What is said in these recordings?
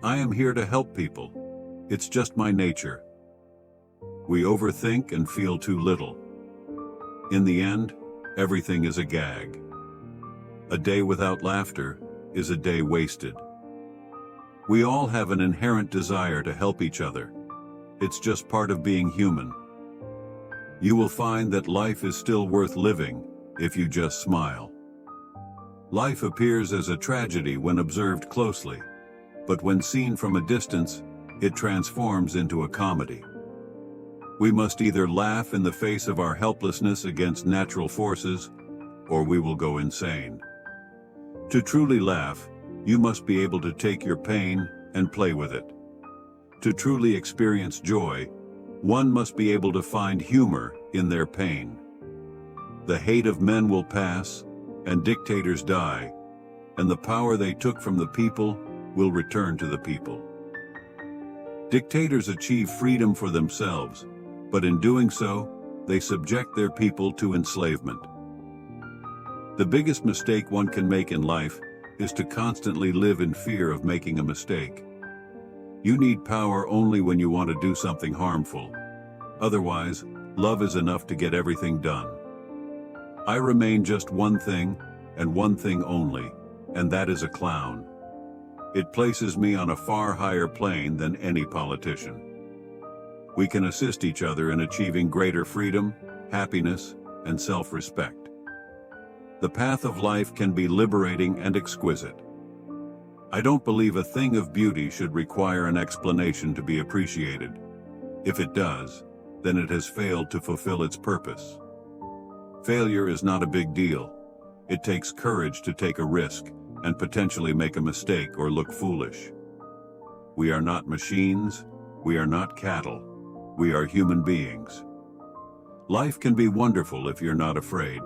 I am here to help people. It's just my nature. We overthink and feel too little. In the end, everything is a gag. A day without laughter is a day wasted. We all have an inherent desire to help each other. It's just part of being human. You will find that life is still worth living if you just smile. Life appears as a tragedy when observed closely, but when seen from a distance, it transforms into a comedy. We must either laugh in the face of our helplessness against natural forces, or we will go insane. To truly laugh, you must be able to take your pain and play with it. To truly experience joy, one must be able to find humor in their pain. The hate of men will pass, and dictators die, and the power they took from the people will return to the people. Dictators achieve freedom for themselves, but in doing so, they subject their people to enslavement. The biggest mistake one can make in life is to constantly live in fear of making a mistake. You need power only when you want to do something harmful. Otherwise, love is enough to get everything done. I remain just one thing, and one thing only, and that is a clown. It places me on a far higher plane than any politician. We can assist each other in achieving greater freedom, happiness, and self-respect. The path of life can be liberating and exquisite. I don't believe a thing of beauty should require an explanation to be appreciated. If it does, then it has failed to fulfill its purpose. Failure is not a big deal. It takes courage to take a risk and potentially make a mistake or look foolish. We are not machines, we are not cattle, we are human beings. Life can be wonderful if you're not afraid.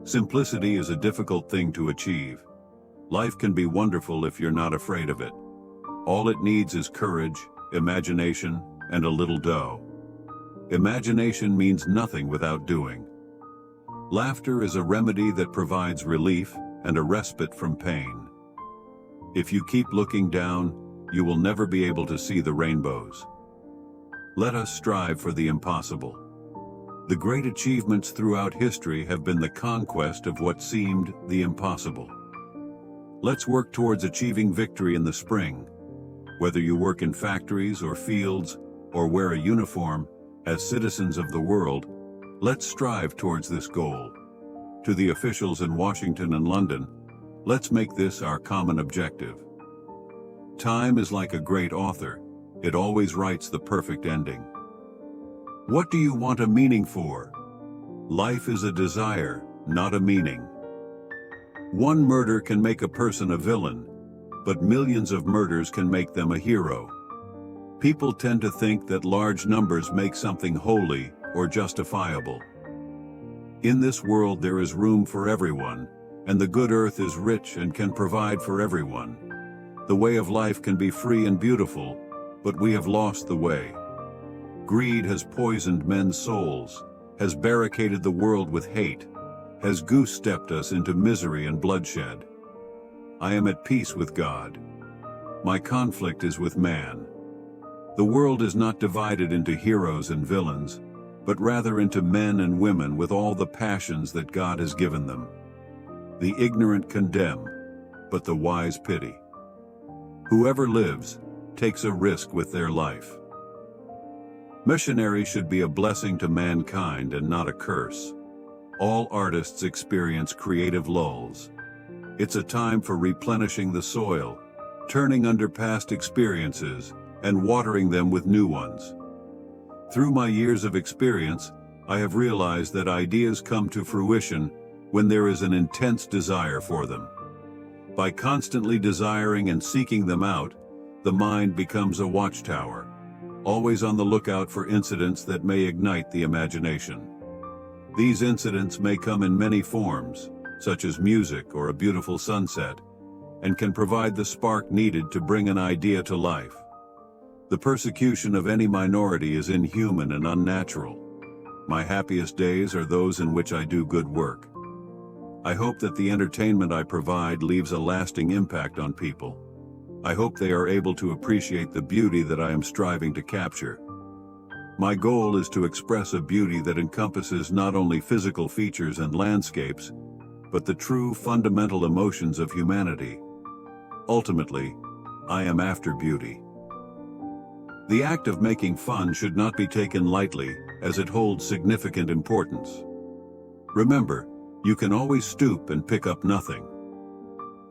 Simplicity is a difficult thing to achieve. Life can be wonderful if you're not afraid of it. All it needs is courage, imagination, and a little dough. Imagination means nothing without doing. Laughter is a remedy that provides relief and a respite from pain. If you keep looking down, you will never be able to see the rainbows. Let us strive for the impossible. The great achievements throughout history have been the conquest of what seemed the impossible. Let's work towards achieving victory in the spring. Whether you work in factories or fields, or wear a uniform, as citizens of the world, let's strive towards this goal. To the officials in Washington and London, let's make this our common objective. Time is like a great author. It always writes the perfect ending. What do you want a meaning for? Life is a desire, not a meaning. One murder can make a person a villain, but millions of murders can make them a hero. People tend to think that large numbers make something holy or justifiable. In this world there is room for everyone, and the good earth is rich and can provide for everyone. The way of life can be free and beautiful, but we have lost the way. Greed has poisoned men's souls, has barricaded the world with hate, has goose-stepped us into misery and bloodshed. I am at peace with God. My conflict is with man. The world is not divided into heroes and villains, but rather into men and women with all the passions that God has given them. The ignorant condemn, but the wise pity. Whoever lives takes a risk with their life. Missionary should be a blessing to mankind and not a curse. All artists experience creative lulls. It's a time for replenishing the soil, turning under past experiences, and watering them with new ones. Through my years of experience, I have realized that ideas come to fruition when there is an intense desire for them. By constantly desiring and seeking them out, the mind becomes a watchtower, always on the lookout for incidents that may ignite the imagination. These incidents may come in many forms, such as music or a beautiful sunset, and can provide the spark needed to bring an idea to life. The persecution of any minority is inhuman and unnatural. My happiest days are those in which I do good work. I hope that the entertainment I provide leaves a lasting impact on people. I hope they are able to appreciate the beauty that I am striving to capture. My goal is to express a beauty that encompasses not only physical features and landscapes, but the true fundamental emotions of humanity. Ultimately, I am after beauty. The act of making fun should not be taken lightly, as it holds significant importance. Remember, you can always stoop and pick up nothing.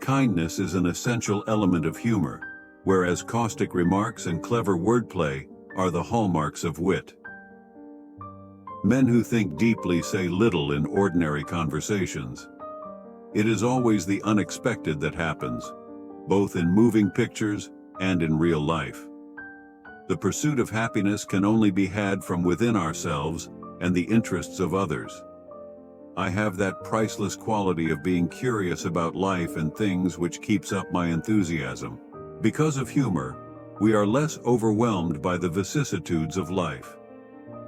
Kindness is an essential element of humor, whereas caustic remarks and clever wordplay are the hallmarks of wit. Men who think deeply say little in ordinary conversations. It is always the unexpected that happens, both in moving pictures and in real life. The pursuit of happiness can only be had from within ourselves and the interests of others. I have that priceless quality of being curious about life and things which keeps up my enthusiasm. Because of humor, we are less overwhelmed by the vicissitudes of life.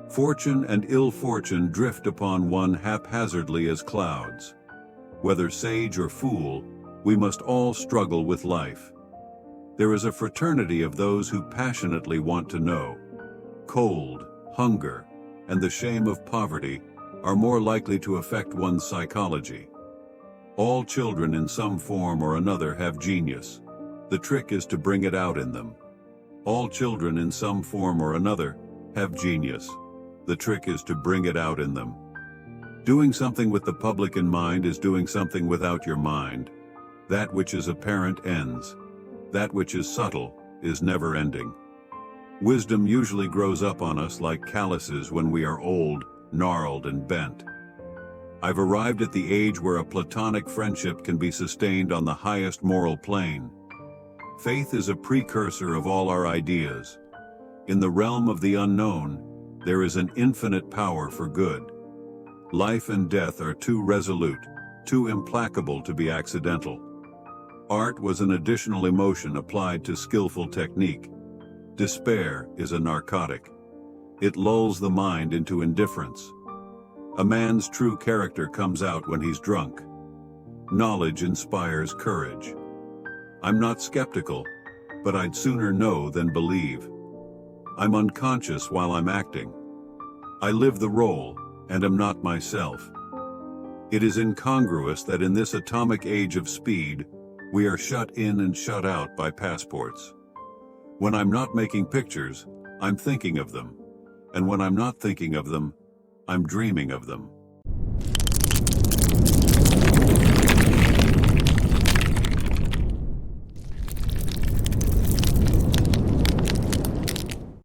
Fortune and ill fortune drift upon one haphazardly as clouds. Whether sage or fool, we must all struggle with life. There is a fraternity of those who passionately want to know. Cold, hunger, and the shame of poverty are more likely to affect one's psychology. All children in some form or another have genius. The trick is to bring it out in them. All children in some form or another have genius. The trick is to bring it out in them. Doing something with the public in mind is doing something without your mind. That which is apparent ends. That which is subtle is never ending. Wisdom usually grows up on us like calluses when we are old, gnarled, and bent. I've arrived at the age where a platonic friendship can be sustained on the highest moral plane. Faith is a precursor of all our ideas. In the realm of the unknown, there is an infinite power for good. Life and death are too resolute, too implacable to be accidental. Art was an additional emotion applied to skillful technique. Despair is a narcotic. It lulls the mind into indifference. A man's true character comes out when he's drunk. Knowledge inspires courage. I'm not skeptical, but I'd sooner know than believe. I'm unconscious while I'm acting. I live the role, and am not myself. It is incongruous that in this atomic age of speed, we are shut in and shut out by passports. When I'm not making pictures, I'm thinking of them. And when I'm not thinking of them, I'm dreaming of them.